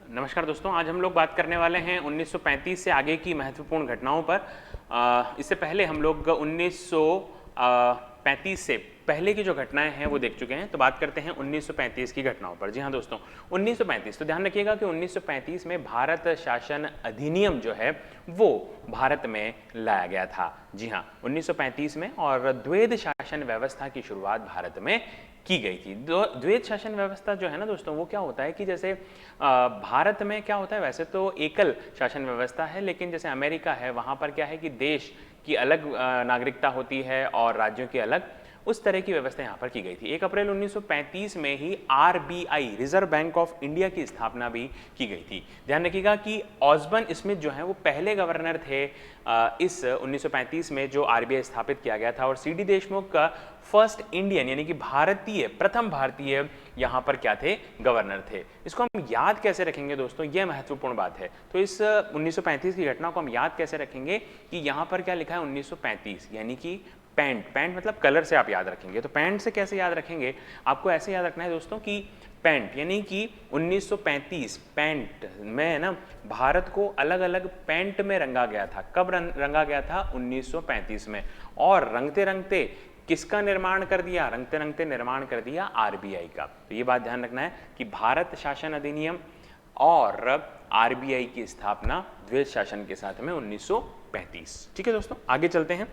नमस्कार दोस्तों, आज हम लोग बात करने वाले हैं 1935 से आगे की महत्वपूर्ण घटनाओं पर। इससे पहले हम लोग 1935 से पहले की जो घटनाएं हैं वो देख चुके हैं। तो बात करते हैं 1935 की घटनाओं पर। जी हाँ दोस्तों, 1935 तो ध्यान रखिएगा कि 1935 में भारत शासन अधिनियम जो है वो भारत में लाया गया था। जी हाँ, 1935 में, और द्वैध शासन व्यवस्था की शुरुआत भारत में की गई थी। द्वैध शासन व्यवस्था जो है ना दोस्तों, वो क्या होता है कि जैसे भारत में क्या होता है, वैसे तो एकल शासन व्यवस्था है, लेकिन जैसे अमेरिका है वहाँ पर क्या है कि देश की अलग नागरिकता होती है और राज्यों की अलग, उस तरह की व्यवस्था यहाँ पर की गई थी। 1 अप्रैल 1935 में ही RBI, Reserve Bank of India की स्थापना भी की गई थी। ध्यान रखिएगा कि ऑस्बर्न स्मिथ जो है वो पहले गवर्नर थे इस 1935 में जो आरबीआई स्थापित किया गया था, और सीडी देशमुख का फर्स्ट इंडियन यानी कि प्रथम भारतीय यहाँ पर क्या थे, गवर्नर थे। इसको हम याद कैसे रखेंगे दोस्तों, यह महत्वपूर्ण बात है। तो इस 1935 की घटना को हम याद कैसे रखेंगे कि यहाँ पर क्या लिखा है 1935, यानी कि पैंट मतलब कलर से आप याद रखेंगे। तो पैंट से कैसे याद रखेंगे, आपको ऐसे याद रखना है दोस्तों कि पैंट यानी कि 1935 पैंट में ना भारत को अलग अलग पैंट में रंगा गया था। कब रंगा गया था, 1935 में। और रंगते रंगते किसका निर्माण कर दिया, रंगते रंगते निर्माण कर दिया आरबीआई का। तो ये बात ध्यान रखना है कि भारत शासन अधिनियम और आरबीआई की स्थापना द्वैध शासन के साथ में 1935। ठीक है दोस्तों, आगे चलते हैं।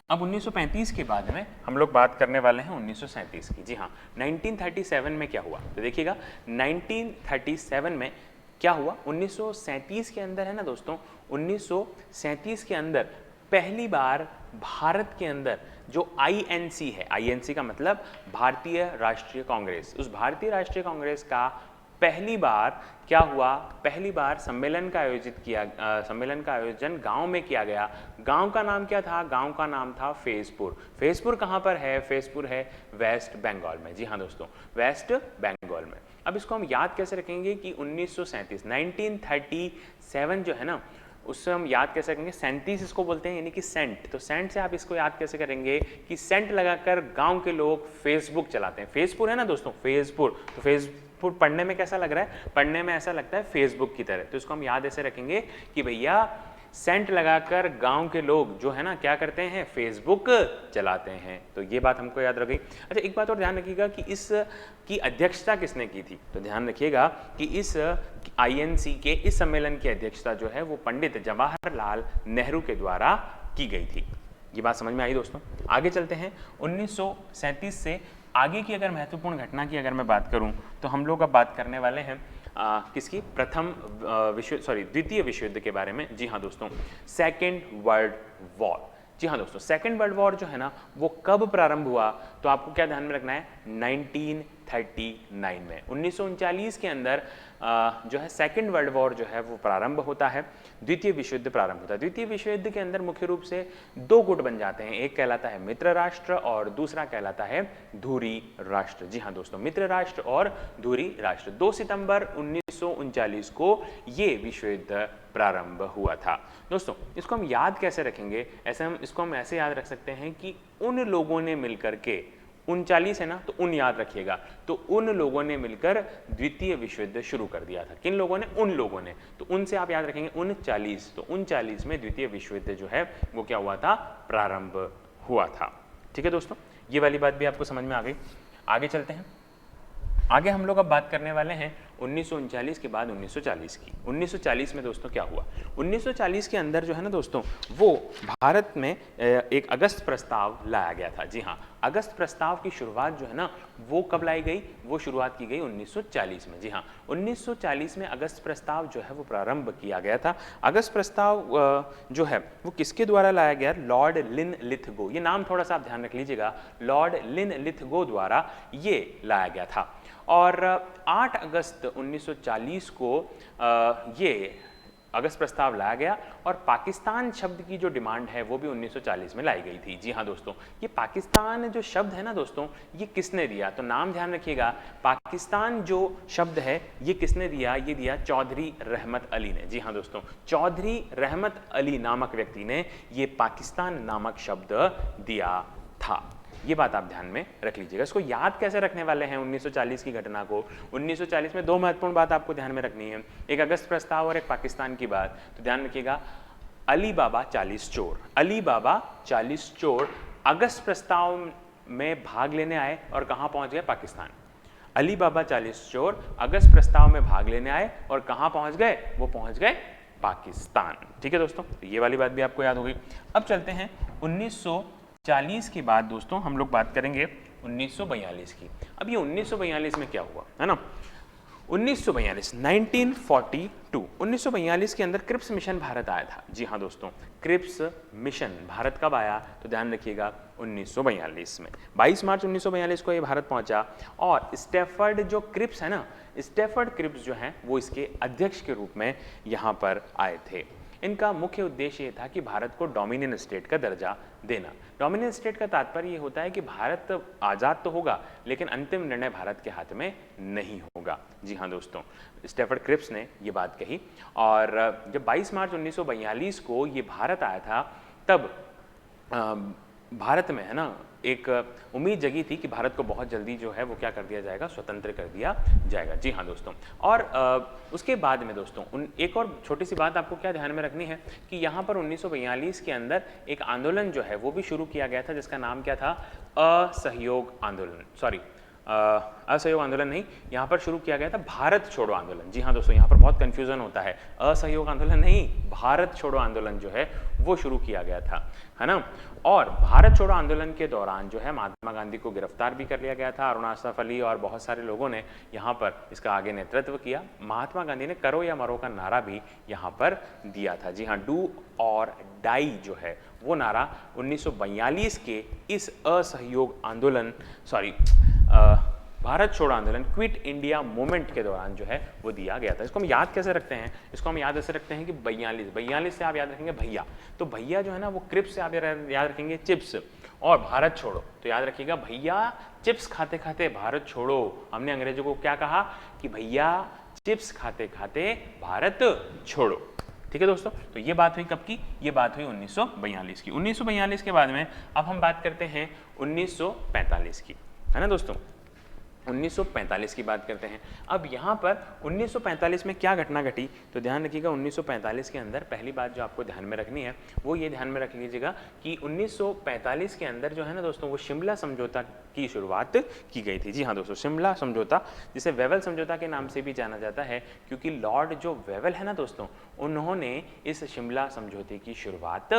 अब 1935 के बाद में हम लोग बात करने वाले हैं 1937 की। जी हाँ, 1937 में क्या हुआ, तो देखिएगा 1937 में क्या हुआ। 1937 के अंदर है ना दोस्तों, 1937 के अंदर पहली बार भारत के अंदर जो आईएनसी है, आईएनसी का मतलब भारतीय राष्ट्रीय कांग्रेस, उस भारतीय राष्ट्रीय कांग्रेस का पहली बार क्या हुआ, पहली बार सम्मेलन का आयोजन गांव में किया गया। गांव का नाम क्या था, गांव का नाम था फैजपुर। फैजपुर कहां पर है, फैजपुर है वेस्ट बंगाल में। जी हाँ दोस्तों, वेस्ट बंगाल में। अब इसको हम याद कैसे रखेंगे कि 1937 जो है ना, उससे हम याद कैसे करेंगे, 37 इसको बोलते हैं, यानी कि सेंट। तो सेंट से आप इसको याद कैसे करेंगे कि सेंट लगाकर गांव के लोग फेसबुक चलाते हैं। फेसपुर है ना दोस्तों, फेसपुर, तो फेसबुक पढ़ने में कैसा लग रहा है, पढ़ने में ऐसा लगता है फेसबुक की तरह। तो इसको हम याद ऐसे रखेंगे कि भैया सेंट लगाकर गांव के लोग जो है ना क्या करते हैं, फेसबुक चलाते हैं। तो ये बात हमको याद रखेगी। अच्छा, एक बात और ध्यान रखिएगा कि इस की अध्यक्षता किसने की थी। तो ध्यान रखिएगा कि इस आईएनसी के इस सम्मेलन की अध्यक्षता जो है वो पंडित जवाहरलाल नेहरू के द्वारा की गई थी। ये बात समझ में आई दोस्तों। आगे चलते हैं। 1937 से आगे की अगर महत्वपूर्ण घटना की अगर मैं बात करूं तो हम लोग अब बात करने वाले हैं किसकी, द्वितीय विश्व युद्ध के बारे में। जी हाँ दोस्तों, सेकेंड वर्ल्ड वॉर। जी हाँ दोस्तों, सेकेंड वर्ल्ड वॉर जो है ना वो कब प्रारंभ हुआ, तो आपको क्या ध्यान में रखना है, 1939 में। 1939 के अंदर जो है सेकेंड वर्ल्ड वॉर जो है वो प्रारंभ होता है, द्वितीय विश्व युद्ध प्रारंभ होता है। द्वितीय विश्व युद्ध के अंदर मुख्य रूप से दो गुट बन जाते हैं, एक कहलाता है मित्र राष्ट्र और दूसरा कहलाता है धुरी राष्ट्र। जी हाँ दोस्तों, मित्र राष्ट्र और धुरी राष्ट्र। 2 सितंबर 1939 को ये विश्व युद्ध प्रारंभ हुआ था। दोस्तों इसको हम याद कैसे रखेंगे, इसको हम ऐसे याद रख सकते हैं कि उन लोगों ने मिलकर के 39 है ना, तो उन याद रखिएगा, तो उन लोगों ने मिलकर द्वितीय विश्व युद्ध शुरू कर दिया था। किन लोगों ने, उन लोगों ने। तो उनसे आप याद रखेंगे 39, तो 39 में द्वितीय विश्व युद्ध जो है वो क्या हुआ था, प्रारंभ हुआ था। ठीक है दोस्तों, ये वाली बात भी आपको समझ में आ गई। आगे चलते हैं। आगे हम लोग अब बात करने वाले हैं 1939 के बाद 1940 की। 1940 में दोस्तों क्या हुआ, 1940 के अंदर जो है ना दोस्तों वो भारत में एक अगस्त प्रस्ताव लाया गया था। जी हाँ, अगस्त प्रस्ताव की शुरुआत जो है ना वो कब लाई गई, वो शुरुआत की गई 1940 में। जी हाँ, 1940 में अगस्त प्रस्ताव जो है वो प्रारंभ किया गया था। अगस्त प्रस्ताव जो है वो किसके द्वारा लाया गया, लॉर्ड लिनलिथगो। ये नाम थोड़ा सा आप ध्यान रख लीजिएगा, लॉर्ड लिनलिथगो द्वारा ये लाया गया था। और 8 अगस्त 1940 को ये अगस्त प्रस्ताव लाया गया, और पाकिस्तान शब्द की जो डिमांड है वो भी 1940 में लाई गई थी। जी हाँ दोस्तों, ये पाकिस्तान जो शब्द है ना दोस्तों, ये किसने दिया, तो नाम ध्यान रखिएगा, पाकिस्तान जो शब्द है ये किसने दिया, ये दिया चौधरी रहमत अली ने। जी हाँ दोस्तों, चौधरी रहमत अली नामक व्यक्ति ने ये पाकिस्तान नामक शब्द दिया था। ये बात आप ध्यान में रख लीजिएगा। इसको याद कैसे रखने वाले हैं 1940 की घटना को? 1940 में दो महत्वपूर्ण बात आपको ध्यान में रखनी है, एक अगस्त प्रस्ताव और एक पाकिस्तान की बात। तो ध्यान रखिएगा, अली बाबा 40 चोर, अली बाबा 40 चोर अगस्त प्रस्ताव में भाग लेने आए और कहां पहुंच गए? पाकिस्तान। अली बाबा 40 चोर अगस्त प्रस्ताव में भाग लेने आए और कहां पहुंच गए? वो पहुंच गए पाकिस्तान। ठीक है दोस्तों, तो ये वाली बात भी आपको याद होगी। अब चलते हैं 1940 के बाद दोस्तों हम लोग बात करेंगे 1942 की। अब ये 1942 में क्या हुआ है ना, 1942 के अंदर क्रिप्स मिशन भारत आया था। जी हाँ दोस्तों, क्रिप्स मिशन भारत कब आया? तो ध्यान रखिएगा 1942 में, 22 मार्च 1942 को ये भारत पहुंचा। और स्टैफर्ड जो क्रिप्स है ना, स्टैफर्ड क्रिप्स जो हैं वो इसके अध्यक्ष के रूप में यहाँ पर आए थे। इनका मुख्य उद्देश्य ये था कि भारत को डोमिनियन स्टेट का दर्जा देना। डोमिनियन स्टेट का तात्पर्य ये होता है कि भारत आज़ाद तो होगा लेकिन अंतिम निर्णय भारत के हाथ में नहीं होगा। जी हाँ दोस्तों, स्टैफर्ड क्रिप्स ने ये बात कही। और जब 22 मार्च 1942 को ये भारत आया था तब भारत में है ना एक उम्मीद जगी थी कि भारत को बहुत जल्दी जो है वो क्या कर दिया जाएगा? स्वतंत्र कर दिया जाएगा। जी हाँ दोस्तों, और उसके बाद में दोस्तों एक और छोटी सी बात आपको क्या ध्यान में रखनी है कि यहाँ पर 1942 के अंदर एक आंदोलन जो है वो भी शुरू किया गया था जिसका नाम क्या था? असहयोग आंदोलन, सॉरी असहयोग आंदोलन नहीं, यहाँ पर शुरू किया गया था भारत छोड़ो आंदोलन। जी हाँ दोस्तों, यहाँ पर बहुत कंफ्यूजन होता है, असहयोग आंदोलन नहीं, भारत छोड़ो आंदोलन जो है वो शुरू किया गया था, है ना। और भारत छोड़ो आंदोलन के दौरान जो है महात्मा गांधी को गिरफ्तार भी कर लिया गया था। अरुण आसफ अली और बहुत सारे लोगों ने यहाँ पर इसका आगे नेतृत्व किया। महात्मा गांधी ने करो या मरो का नारा भी यहाँ पर दिया था। जी हाँ, डू और डाई जो है वो नारा 1942 के इस असहयोग आंदोलन, सॉरी भारत छोड़ो आंदोलन, क्विट इंडिया मूवमेंट के दौरान जो है वो दिया गया था। इसको हम याद कैसे रखते हैं? इसको हम याद ऐसे रखते हैं कि 42 से आप याद रखेंगे भैया, तो भैया जो है ना वो क्रिप्स से आप याद रखेंगे चिप्स, और भारत छोड़ो तो याद रखिएगा भैया चिप्स खाते खाते भारत छोड़ो। हमने अंग्रेजों को क्या कहा कि भैया चिप्स खाते खाते भारत छोड़ो। ठीक है दोस्तों, तो ये बात हुई कब की? ये बात हुई 1942 की। 1942 के बाद में अब हम बात करते हैं 1945 की, है ना दोस्तों। 1945 की बात करते हैं। अब यहाँ पर 1945 में क्या घटना घटी? तो ध्यान रखिएगा 1945 के अंदर पहली बात जो आपको ध्यान में रखनी है वो ये ध्यान में रख लीजिएगा कि 1945 के अंदर जो है ना दोस्तों वो शिमला समझौता की शुरुआत की गई थी। जी हाँ दोस्तों, शिमला समझौता, जिसे वेवल समझौता के नाम से भी जाना जाता है, क्योंकि लॉर्ड जो वेवल है ना दोस्तों, उन्होंने इस शिमला समझौते की शुरुआत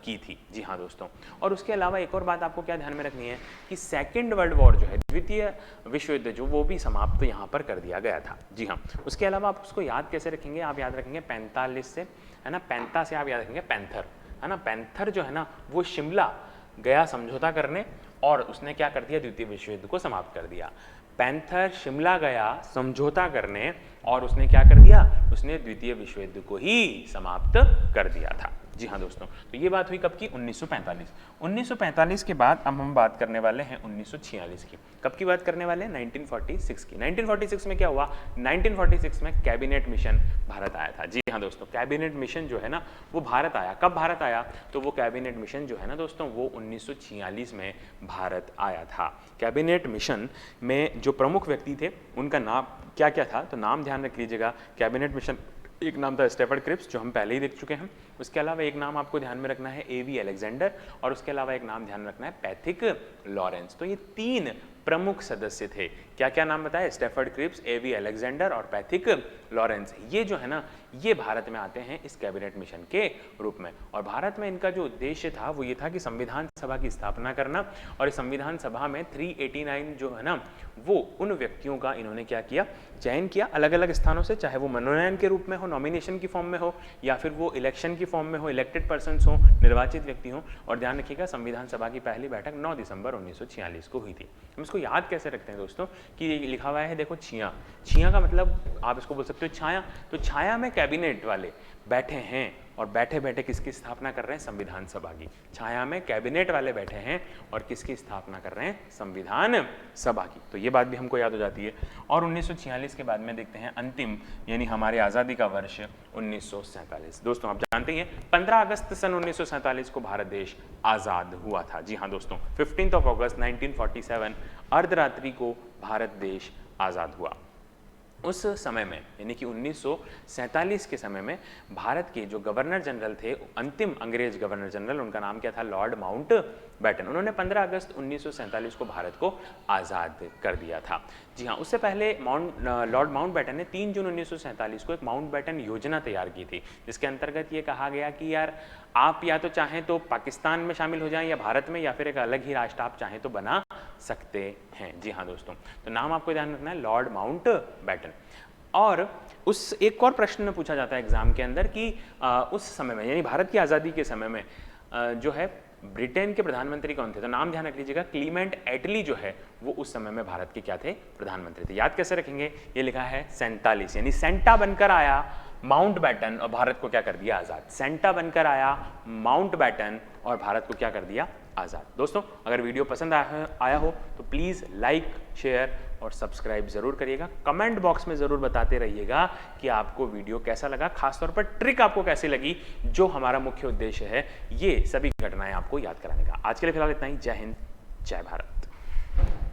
की थी। जी हाँ दोस्तों, और उसके अलावा एक और बात आपको क्या ध्यान में रखनी है कि सेकेंड वर्ल्ड वॉर जो है, द्वितीय विश्व युद्ध जो, वो भी समाप्त यहाँ पर कर दिया गया था। जी हाँ, उसके अलावा आप उसको याद कैसे रखेंगे? आप याद रखेंगे 45 से, है ना, 45 से आप याद रखेंगे पैंथर, है ना। पैंथर जो है ना वो शिमला गया समझौता करने और उसने क्या कर दिया? द्वितीय विश्व युद्ध को समाप्त कर दिया। पैंथर शिमला गया समझौता करने और उसने क्या कर दिया? उसने द्वितीय विश्व युद्ध को ही समाप्त कर दिया था। जी हाँ दोस्तों, तो ये बात हुई कब की? 1945। 1945 के बाद अब हम बात करने वाले हैं 1946 की। कब की बात करने वाले हैं? 1946 की। 1946 में क्या हुआ? 1946 में कैबिनेट मिशन भारत आया था। जी हाँ दोस्तों, कैबिनेट मिशन जो है ना वो भारत आया। कब भारत आया? तो वो कैबिनेट मिशन जो है ना दोस्तों वो 1946 में भारत आया था। कैबिनेट मिशन में जो प्रमुख व्यक्ति थे उनका नाम क्या क्या था? तो नाम ध्यान रख लीजिएगा। कैबिनेट मिशन एक नाम था स्टैफर्ड क्रिप्स जो हम पहले ही देख चुके हैं। उसके अलावा एक नाम आपको ध्यान में रखना है एवी अलेक्जेंडर, और उसके अलावा एक नाम ध्यान रखना है पैथिक लॉरेंस। तो ये तीन प्रमुख सदस्य थे। क्या क्या नाम बताया? स्टैफर्ड क्रिप्स, एवी अलेक्जेंडर और पैथिक लॉरेंस। ये जो है ना ये भारत में आते हैं इस कैबिनेट मिशन के रूप में। और भारत में इनका जो उद्देश्य था वो ये था कि संविधान सभा की स्थापना करना, और इस संविधान सभा में 389 जो है ना वो उन व्यक्तियों का इन्होंने क्या किया? चयन किया अलग अलग स्थानों से, चाहे वो मनोनयन के रूप में हो, नॉमिनेशन की फॉर्म में हो, या फिर वो इलेक्शन की फॉर्म में हो, इलेक्टेड पर्सन्स हो, निर्वाचित व्यक्ति हो। और ध्यान रखिएगा संविधान सभा की पहली बैठक 9 दिसंबर 1946 को हुई थी। हम इसको याद कैसे रखते हैं दोस्तों कि ये लिखा हुआ है, देखो छिया का मतलब आप इसको बोल सकते हो छाया। तो छाया में कैबिनेट वाले बैठे हैं और बैठे बैठे किसकी स्थापना कर रहे हैं? संविधान सभा की। छाया में कैबिनेट वाले बैठे हैं और किसकी स्थापना कर रहे हैं? संविधान सभा की। तो ये बात भी हमको याद हो जाती है। और 1946 के बाद में देखते हैं अंतिम यानी हमारे आज़ादी का वर्ष 1947। दोस्तों आप जानते हैं 15 अगस्त सन 1947 को भारत देश आज़ाद हुआ था। जी हाँ दोस्तों, 15 अगस्त 1947 अर्धरात्रि को भारत देश आज़ाद हुआ। उस समय में यानी कि 1947 के समय में भारत के जो गवर्नर जनरल थे, अंतिम अंग्रेज गवर्नर जनरल, उनका नाम क्या था? Lord Mountbatten. उन्होंने 15 अगस्त 1947 को भारत को आज़ाद कर दिया था। जी हाँ, उससे पहले लॉर्ड माउंट बैटन ने 3 जून 1947 को एक माउंट बैटन योजना तैयार की थी, जिसके अंतर्गत ये कहा गया कि यार आप या तो चाहें तो पाकिस्तान में शामिल हो जाएं या भारत में, या फिर एक अलग ही राष्ट्र आप चाहें तो बना सकते हैं। जी हाँ दोस्तों, तो नाम आपको ध्यान रखना है, लॉर्ड माउंट बैटन। और उस एक और प्रश्न पूछा जाता है एग्जाम के अंदर कि उस समय में यानी भारत की आज़ादी के समय में जो है ब्रिटेन के प्रधानमंत्री कौन थे? तो नाम ध्यान रख लीजिएगा, क्लीमेंट एटली जो है वो उस समय में भारत के क्या थे? प्रधानमंत्री थे। याद कैसे रखेंगे? ये लिखा है 47 यानी सेंटा बनकर आया माउंट बैटन और भारत को क्या कर दिया? आज़ाद। सेंटा बनकर आया माउंट बैटन और भारत को क्या कर दिया? आज़ाद। दोस्तों अगर वीडियो पसंद आया हो तो प्लीज़ लाइक, शेयर और सब्सक्राइब ज़रूर करिएगा। कमेंट बॉक्स में ज़रूर बताते रहिएगा कि आपको वीडियो कैसा लगा, खासतौर पर ट्रिक आपको कैसी लगी, जो हमारा मुख्य उद्देश्य है ये सभी घटनाएं आपको याद कराने का। आज के लिए फिलहाल इतना ही। जय हिंद, जय भारत।